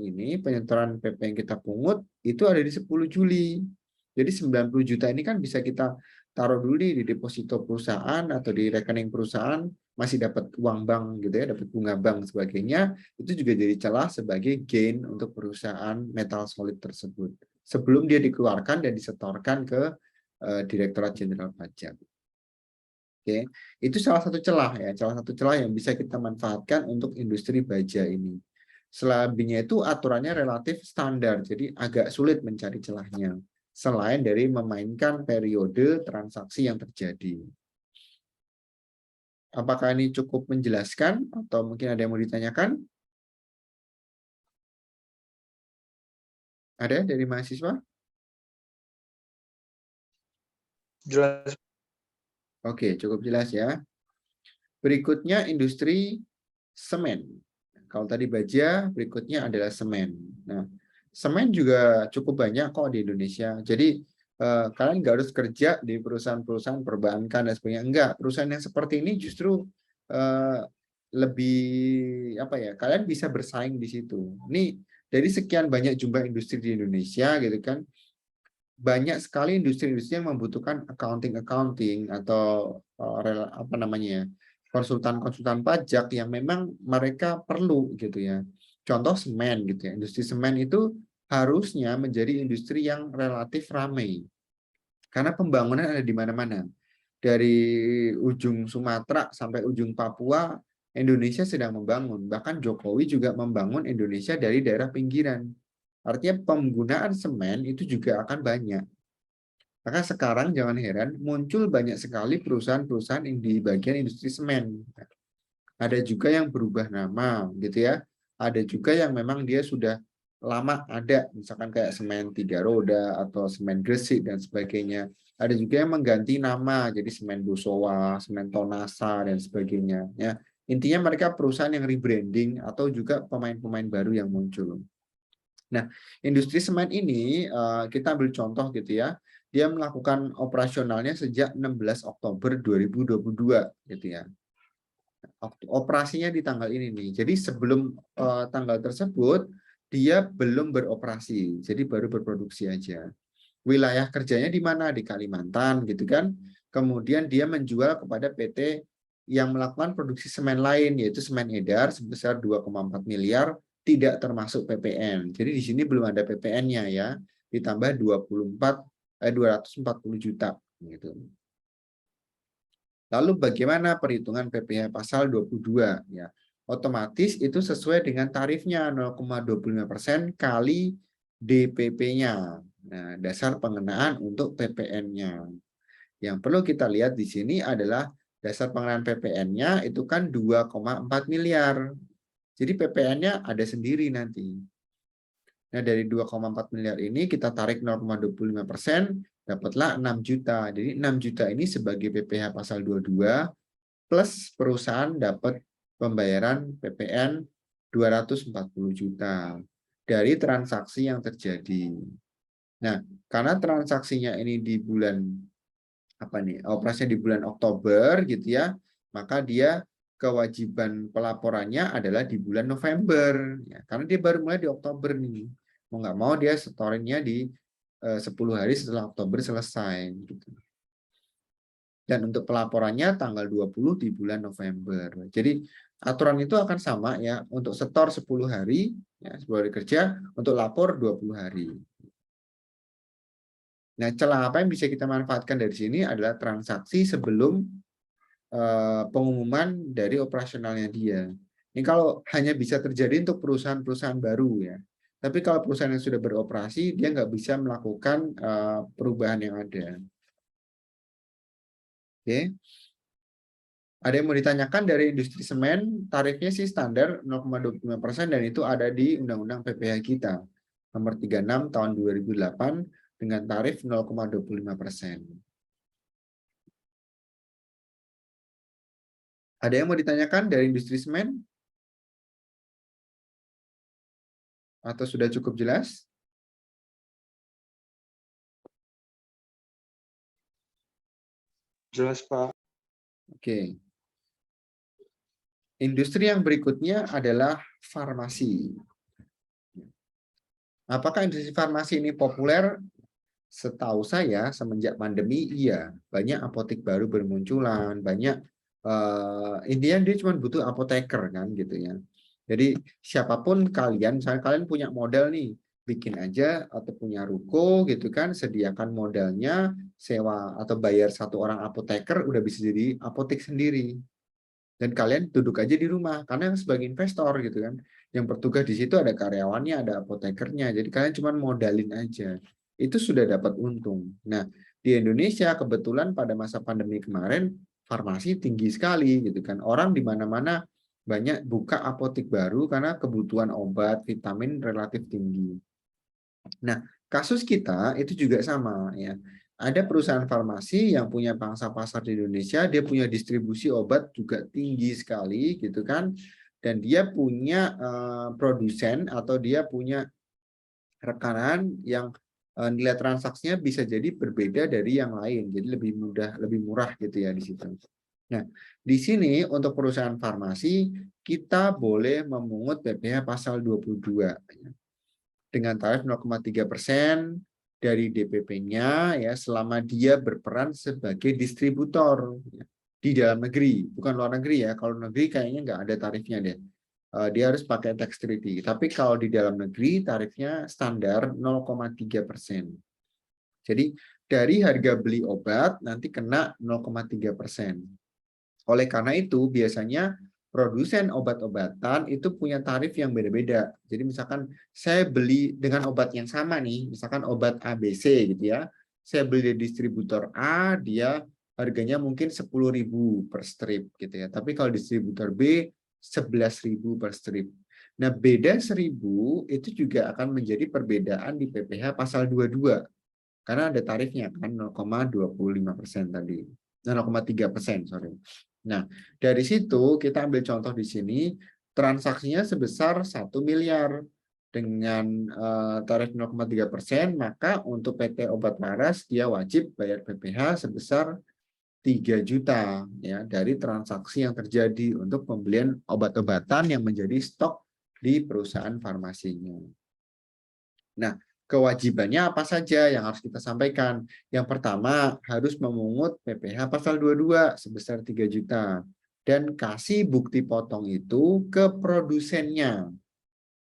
PP yang kita pungut itu ada di 10 Juli. Jadi 90 juta ini kan bisa kita taruh dulu di deposito perusahaan atau di rekening perusahaan, masih dapat uang bank gitu ya, dapat bunga bank sebagainya, itu juga jadi celah sebagai gain untuk perusahaan metal solid tersebut. Sebelum dia dikeluarkan dan disetorkan ke Direktorat Jenderal Pajak. Oke, itu salah satu celah ya, salah satu celah yang bisa kita manfaatkan untuk industri baja ini. Selebihnya itu aturannya relatif standar, jadi agak sulit mencari celahnya. Selain dari memainkan periode transaksi yang terjadi. Apakah ini cukup menjelaskan atau mungkin ada yang mau ditanyakan? Ada dari mahasiswa? Jelas. Oke, cukup jelas ya. Berikutnya industri semen. Kalau tadi baja, berikutnya adalah semen. Nah, semen juga cukup banyak kok di Indonesia. Jadi kalian nggak harus kerja di perusahaan-perusahaan perbankan dan sebagainya. Enggak, perusahaan yang seperti ini justru lebih apa ya? Kalian bisa bersaing di situ. Ini dari sekian banyak jumlah industri di Indonesia gitu kan, banyak sekali industri-industri yang membutuhkan accounting atau apa namanya ya, konsultan-konsultan pajak yang memang mereka perlu gitu ya. Contoh semen gitu ya. Industri semen itu harusnya menjadi industri yang relatif ramai. Karena pembangunan ada di mana-mana. Dari ujung Sumatera sampai ujung Papua, Indonesia sedang membangun. Bahkan Jokowi juga membangun Indonesia dari daerah pinggiran. Artinya penggunaan semen itu juga akan banyak. Maka sekarang jangan heran muncul banyak sekali perusahaan-perusahaan yang di bagian industri semen. Ada juga yang berubah nama gitu ya. Ada juga yang memang dia sudah lama ada, misalkan kayak semen 3 roda atau semen Gresik dan sebagainya. Ada juga yang mengganti nama jadi semen Bosowa, semen Tonasa dan sebagainya. Ya, intinya mereka perusahaan yang rebranding atau juga pemain-pemain baru yang muncul. Nah, industri semen ini kita ambil contoh gitu ya. Dia melakukan operasionalnya sejak 16 Oktober 2022 gitu ya. Operasinya di tanggal ini nih. Jadi sebelum tanggal tersebut dia belum beroperasi. Jadi baru berproduksi aja. Wilayah kerjanya di mana? Di Kalimantan gitu kan. Kemudian dia menjual kepada PT yang melakukan produksi semen lain yaitu semen edar sebesar 2,4 miliar tidak termasuk PPN. Jadi di sini belum ada PPN-nya ya. Ditambah 240 juta gitu. Lalu bagaimana perhitungan PPh pasal 22 ya? Otomatis itu sesuai dengan tarifnya 0,25% kali DPP-nya. Nah, dasar pengenaan untuk PPN-nya. Yang perlu kita lihat di sini adalah dasar pengenaan PPN-nya itu kan 2,4 miliar. Jadi PPN-nya ada sendiri nanti. Nah, dari 2,4 miliar ini kita tarik 0,25%, dapatlah 6 juta. Jadi 6 juta ini sebagai PPh pasal 22 plus perusahaan dapat pembayaran PPN 240 juta dari transaksi yang terjadi. Nah, karena transaksinya ini di bulan apa nih? Operasinya di bulan Oktober gitu ya, maka dia kewajiban pelaporannya adalah di bulan November ya, karena dia baru mulai di Oktober nih. Mau nggak mau dia setorinnya di 10 hari setelah Oktober selesai gitu. Dan untuk pelaporannya tanggal 20 di bulan November. Jadi aturan itu akan sama ya, untuk setor 10 hari, ya, 10 hari kerja, untuk lapor 20 hari. Nah, celah apa yang bisa kita manfaatkan dari sini adalah transaksi sebelum pengumuman dari operasionalnya dia. Ini kalau hanya bisa terjadi untuk perusahaan-perusahaan baru ya. Tapi kalau perusahaan yang sudah beroperasi, dia nggak bisa melakukan perubahan yang ada. Oke. Ada yang mau ditanyakan dari industri semen, tarifnya sih standar 0,25% dan itu ada di Undang-Undang PPh kita nomor 36 tahun 2008 dengan tarif 0,25%. Ada yang mau ditanyakan dari industri semen? Atau sudah cukup jelas? Jelas, Pak. Oke. Industri yang berikutnya adalah farmasi. Apakah industri farmasi ini populer? Setahu saya semenjak pandemi iya, banyak apotek baru bermunculan, banyak intinya dia cuma butuh apoteker kan gitu ya. Jadi siapapun kalian, misalnya kalian punya modal nih, bikin aja atau punya ruko gitu kan, sediakan modalnya, sewa atau bayar satu orang apoteker udah bisa jadi apotek sendiri. Dan kalian duduk aja di rumah karena sebagai investor gitu kan, yang bertugas di situ ada karyawannya, ada apotekernya, jadi kalian cuma modalin aja, itu sudah dapat untung. Nah, di Indonesia kebetulan pada masa pandemi kemarin farmasi tinggi sekali gitu kan, orang di mana-mana banyak buka apotek baru karena kebutuhan obat vitamin relatif tinggi. Nah, kasus kita itu juga sama ya. Ada perusahaan farmasi yang punya pangsa pasar di Indonesia, dia punya distribusi obat juga tinggi sekali gitu kan. Dan dia punya produsen atau dia punya rekanan yang nilai transaksinya bisa jadi berbeda dari yang lain. Jadi lebih mudah, lebih murah gitu ya di situ. Nah, di sini untuk perusahaan farmasi kita boleh memungut PPh pasal 22 dengan tarif 0,3% dari DPP-nya ya selama dia berperan sebagai distributor ya, di dalam negeri, bukan luar negeri ya. Kalau negeri kayaknya nggak ada tarifnya deh. Dia harus pakai tax treaty. Tapi kalau di dalam negeri tarifnya standar 0,3%. Jadi dari harga beli obat nanti kena 0,3%. Oleh karena itu, biasanya produsen obat-obatan itu punya tarif yang beda-beda. Jadi misalkan saya beli dengan obat yang sama nih, misalkan obat ABC gitu ya. Saya beli dari distributor A, dia harganya mungkin 10.000 per strip gitu ya. Tapi kalau distributor B 11.000 per strip. Nah, beda 1.000 itu juga akan menjadi perbedaan di PPh pasal 22. Karena ada tarifnya kan 0,25% tadi. 0,3%, sorry. Nah, dari situ kita ambil contoh di sini, transaksinya sebesar 1 miliar dengan tarif 0,3%, maka untuk PT Obat Waras dia wajib bayar PPh sebesar 3 juta ya dari transaksi yang terjadi untuk pembelian obat-obatan yang menjadi stok di perusahaan farmasinya. Nah, kewajibannya apa saja yang harus kita sampaikan? Yang pertama, harus memungut PPh pasal 22 sebesar 3 juta. Dan kasih bukti potong itu ke produsennya,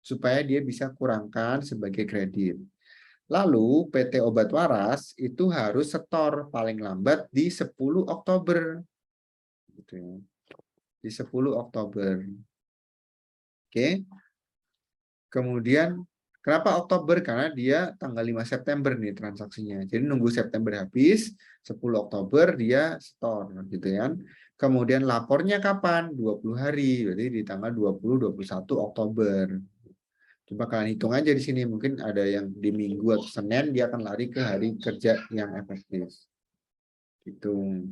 supaya dia bisa kurangkan sebagai kredit. Lalu PT Obat Waras itu harus setor paling lambat di 10 Oktober. Gitu ya. Di 10 Oktober. Oke. Kemudian kenapa Oktober? Karena dia tanggal 5 September nih transaksinya. Jadi nunggu September habis, 10 Oktober dia store gitu ya. Kemudian lapornya kapan? 20 hari. Berarti di tanggal 20-21 Oktober. Coba kalian hitung aja di sini, mungkin ada yang di Minggu atau Senin dia akan lari ke hari kerja yang efektif. Gitu.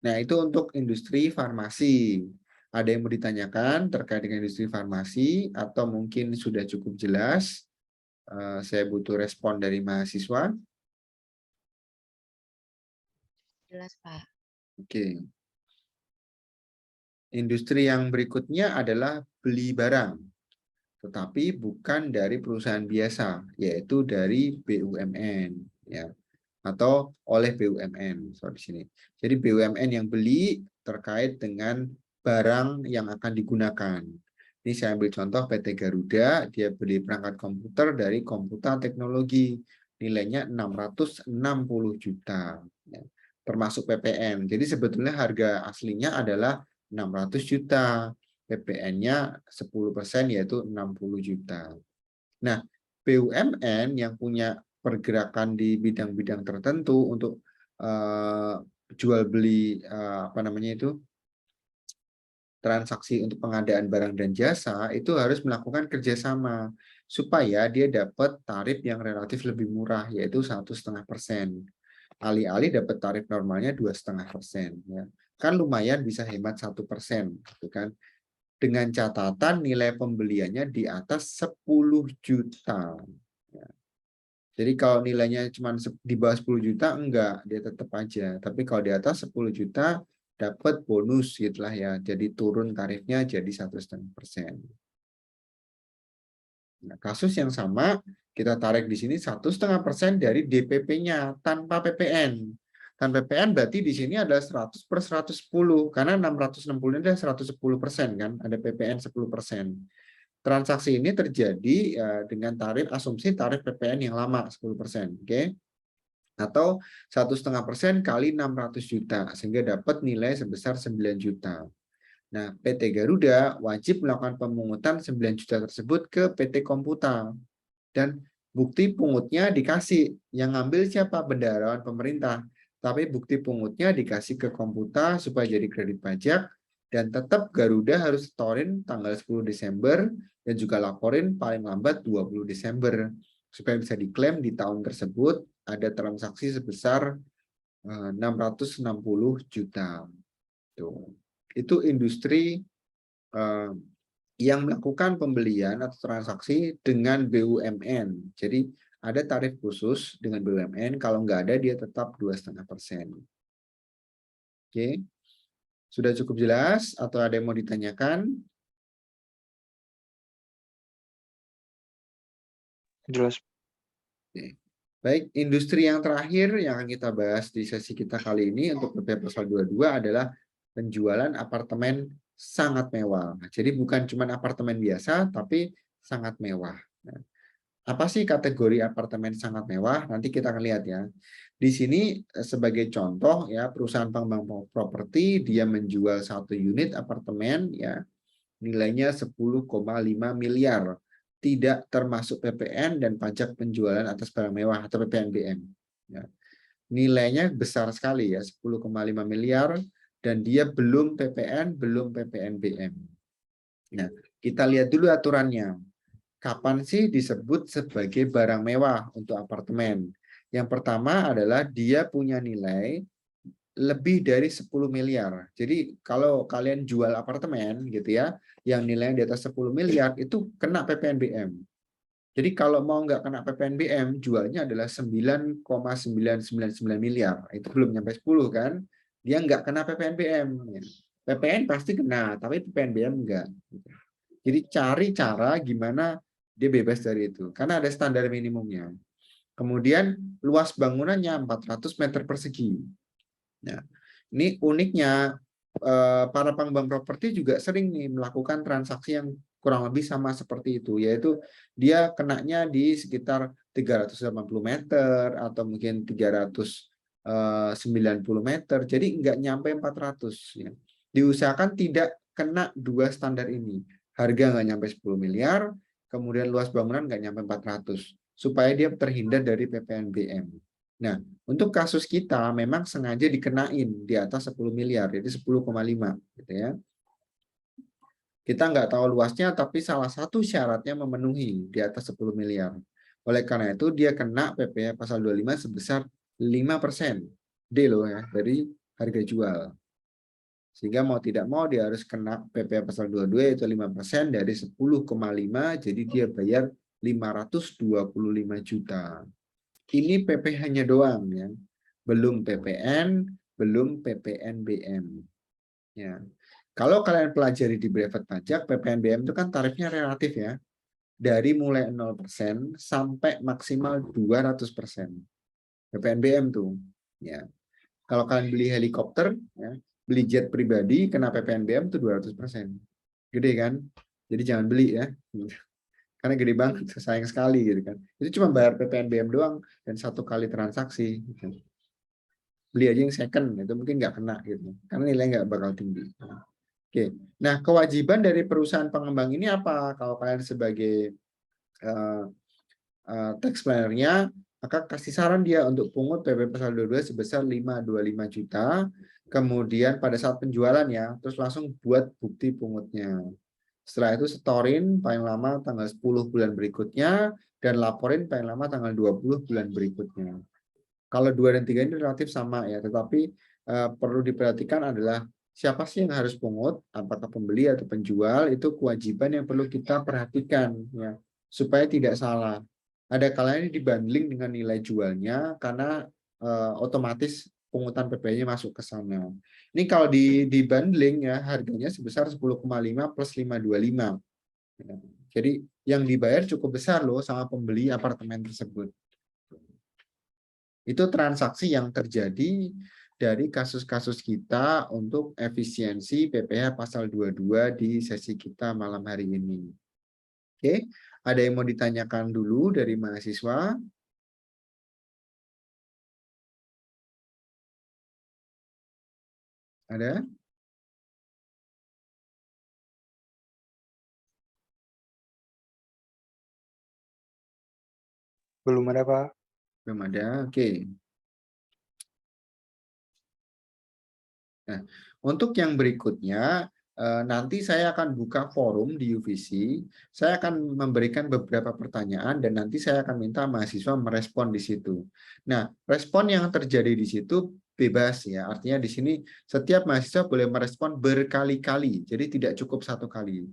Nah, itu untuk industri farmasi. Ada yang mau ditanyakan terkait dengan industri farmasi atau mungkin sudah cukup jelas? Saya butuh respon dari mahasiswa. Jelas, Pak. Oke. Industri yang berikutnya adalah beli barang, tetapi bukan dari perusahaan biasa, yaitu dari BUMN, ya, atau oleh BUMN. So, di sini. Jadi BUMN yang beli terkait dengan barang yang akan digunakan. Ini saya ambil contoh PT Garuda, dia beli perangkat komputer dari Komputa Teknologi, nilainya 660 juta, ya, termasuk PPN. Jadi sebetulnya harga aslinya adalah 600 juta, PPN-nya 10% yaitu 60 juta. Nah, BUMN yang punya pergerakan di bidang-bidang tertentu untuk jual beli apa namanya itu transaksi untuk pengadaan barang dan jasa itu harus melakukan kerjasama supaya dia dapat tarif yang relatif lebih murah yaitu 1,5%. Alih-alih dapat tarif normalnya 2,5%. Ya. Kan lumayan bisa hemat 1%, gitu kan? Dengan catatan nilai pembeliannya di atas 10 juta. Ya. Jadi kalau nilainya cuma di bawah 10 juta, enggak, dia tetap aja. Tapi kalau di atas 10 juta, dapat bonus gitulah ya. Jadi turun tarifnya jadi 1,5%. Nah, kasus yang sama kita tarik di sini 1,5% dari DPP-nya tanpa PPN. Tanpa PPN berarti di sini ada 100/110 karena 660 ini ada 110% kan, ada PPN 10%. Transaksi ini terjadi dengan tarif asumsi tarif PPN yang lama 10%, oke? Atau 1,5% kali 600 juta sehingga dapat nilai sebesar 9 juta. Nah, PT Garuda wajib melakukan pemungutan 9 juta tersebut ke PT Komputa. Dan bukti pungutnya dikasih. Yang ngambil siapa? Bendaharawan pemerintah. Tapi bukti pungutnya dikasih ke Komputa supaya jadi kredit pajak. Dan tetap Garuda harus setorin tanggal 10 Desember dan juga laporin paling lambat 20 Desember. Supaya bisa diklaim di tahun tersebut ada transaksi sebesar 660 juta. Tuh. Itu industri yang melakukan pembelian atau transaksi dengan BUMN. Jadi ada tarif khusus dengan BUMN, kalau nggak ada dia tetap 2,5%. Oke, sudah cukup jelas atau ada yang mau ditanyakan? Jelas. Oke. Baik, industri yang terakhir yang akan kita bahas di sesi kita kali ini untuk PP pasal 22 adalah penjualan apartemen sangat mewah. Jadi bukan cuma apartemen biasa, tapi sangat mewah. Nah, apa sih kategori apartemen sangat mewah? Nanti kita akan lihat ya. Di sini sebagai contoh ya, perusahaan pengembang properti dia menjual satu unit apartemen ya, nilainya 10,5 miliar. Tidak termasuk PPN dan pajak penjualan atas barang mewah atau PPNBM. Ya. Nilainya besar sekali ya, 10,5 miliar dan dia belum PPN, belum PPNBM. Nah, kita lihat dulu aturannya. Kapan sih disebut sebagai barang mewah untuk apartemen? Yang pertama adalah dia punya nilai lebih dari 10 miliar. Jadi kalau kalian jual apartemen gitu ya, yang nilainya di atas 10 miliar itu kena PPNBM. Jadi kalau mau nggak kena PPNBM, jualnya adalah 9,999 miliar. Itu belum nyampe 10 kan? Dia nggak kena PPNBM. PPN pasti kena, tapi PPNBM enggak. Jadi cari cara gimana dia bebas dari itu. Karena ada standar minimumnya. Kemudian luas bangunannya 400 meter persegi. Nah, ini uniknya para pengembang properti juga sering nih melakukan transaksi yang kurang lebih sama seperti itu, yaitu dia kenanya di sekitar 380 meter atau mungkin 390 meter, jadi nggak nyampe 400. Ya. Diusahakan tidak kena dua standar ini, harga nggak nyampe 10 miliar, kemudian luas bangunan nggak nyampe 400, supaya dia terhindar dari PPNBM. Nah, untuk kasus kita memang sengaja dikenain di atas 10 miliar, jadi 10,5 gitu ya. Kita nggak tahu luasnya, tapi salah satu syaratnya memenuhi di atas 10 miliar. Oleh karena itu dia kena PPh pasal 25 sebesar 5%. D loh ya, dari harga jual. Sehingga mau tidak mau dia harus kena PPh pasal 22 yaitu 5% dari 10,5, jadi dia bayar 525 juta. Ini PPh-nya doang ya, belum PPN, belum PPNBM. Ya, kalau kalian pelajari di brevet pajak, PPNBM itu kan tarifnya relatif ya, dari mulai 0% sampai maksimal 200%. PPNBM tuh, ya. Kalau kalian beli helikopter, ya, beli jet pribadi, kena PPNBM tuh 200%. Gede kan? Jadi jangan beli ya. Karena gede banget, sayang sekali gitu kan. Itu cuma bayar PPNBM doang dan satu kali transaksi. Gitu. Beli aja yang second, itu mungkin nggak kena gitu. Karena nilai nggak bakal tinggi. Oke, nah kewajiban dari perusahaan pengembang ini apa? Kalau kalian sebagai tax planner-nya, maka kasih saran dia untuk pungut PP pasal 22 sebesar 525 juta. Kemudian pada saat penjualan ya, terus langsung buat bukti pungutnya. Setelah itu setorin paling lama tanggal 10 bulan berikutnya dan laporin paling lama tanggal 20 bulan berikutnya. Kalau 2 dan 3 ini relatif sama ya, tetapi perlu diperhatikan adalah siapa sih yang harus pungut, apakah pembeli atau penjual, itu kewajiban yang perlu kita perhatikan ya, supaya tidak salah. Ada kalanya dibanding dengan nilai jualnya karena otomatis pungutan PPh-nya masuk ke sana. Ini kalau di bundling ya harganya sebesar 10,5 plus 525. Jadi yang dibayar cukup besar loh sama pembeli apartemen tersebut. Itu transaksi yang terjadi dari kasus-kasus kita untuk efisiensi PPh pasal 22 di sesi kita malam hari ini. Oke, ada yang mau ditanyakan dulu dari mahasiswa? Ada? Belum ada, Pak. Belum ada, oke. Nah, untuk yang berikutnya, nanti saya akan buka forum di UVC. Saya akan memberikan beberapa pertanyaan dan nanti saya akan minta mahasiswa merespon di situ. Nah, respon yang terjadi di situ bebas ya. Artinya di sini setiap mahasiswa boleh merespon berkali-kali. Jadi tidak cukup satu kali.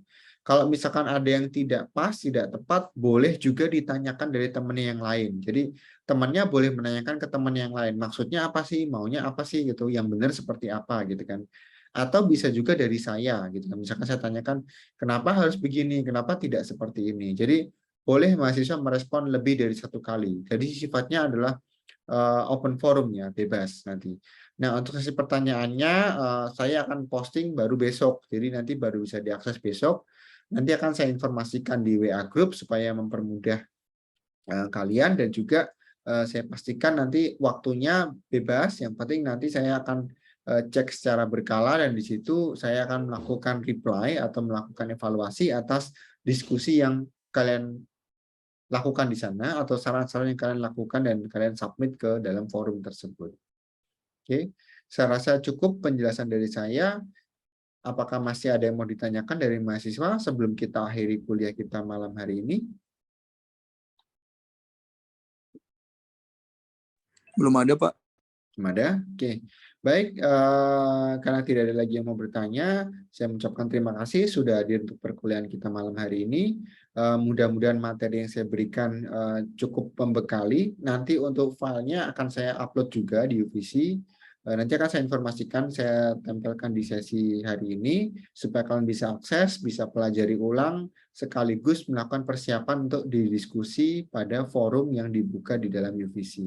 Kalau misalkan ada yang tidak pas, tidak tepat, boleh juga ditanyakan dari temannya yang lain. Jadi temannya boleh menanyakan ke teman yang lain. Maksudnya apa sih? Maunya apa sih gitu? Yang benar seperti apa gitu kan? Atau bisa juga dari saya gitu kan. Misalkan saya tanyakan, kenapa harus begini? Kenapa tidak seperti ini? Jadi boleh mahasiswa merespon lebih dari satu kali. Jadi sifatnya adalah open forum ya, bebas nanti. Nah, untuk sesi pertanyaannya saya akan posting baru besok. Jadi nanti baru bisa diakses besok. Nanti akan saya informasikan di WA group supaya mempermudah kalian dan juga saya pastikan nanti waktunya bebas. Yang penting nanti saya akan cek secara berkala dan di situ saya akan melakukan reply atau melakukan evaluasi atas diskusi yang kalian lakukan di sana atau saran-saran yang kalian lakukan dan kalian submit ke dalam forum tersebut. Oke, saya rasa cukup penjelasan dari saya. Apakah masih ada yang mau ditanyakan dari mahasiswa sebelum kita akhiri kuliah kita malam hari ini? Belum ada, Pak. Belum ada? Oke. Baik, karena tidak ada lagi yang mau bertanya, saya mengucapkan terima kasih sudah hadir untuk perkuliahan kita malam hari ini. Mudah-mudahan materi yang saya berikan cukup membekali. Nanti untuk filenya akan saya upload juga di UVC. Nanti akan saya informasikan, saya tempelkan di sesi hari ini, supaya kalian bisa akses, bisa pelajari ulang, sekaligus melakukan persiapan untuk didiskusi pada forum yang dibuka di dalam UVC.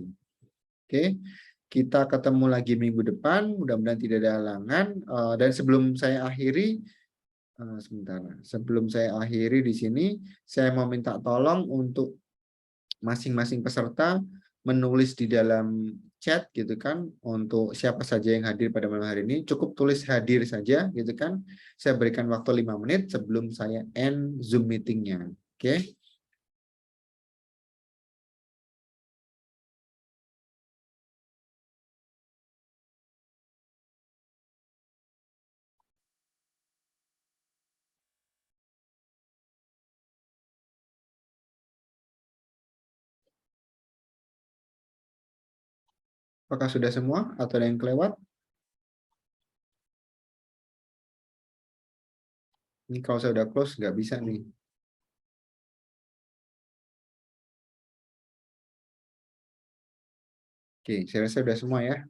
Oke, kita ketemu lagi minggu depan, mudah-mudahan tidak ada halangan. Dan sebelum saya akhiri, sebentar, sebelum saya akhiri di sini, saya mau minta tolong untuk masing-masing peserta menulis di dalam chat gitu kan untuk siapa saja yang hadir pada malam hari ini, cukup tulis hadir saja gitu kan. Saya berikan waktu 5 menit sebelum saya end Zoom meetingnya. Oke. Apakah sudah semua atau ada yang kelewat? Ini kalau saya udah close nggak bisa nih. Oke, saya rasa sudah semua ya.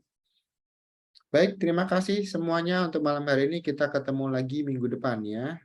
Baik, terima kasih semuanya untuk malam hari ini. Kita ketemu lagi minggu depan ya.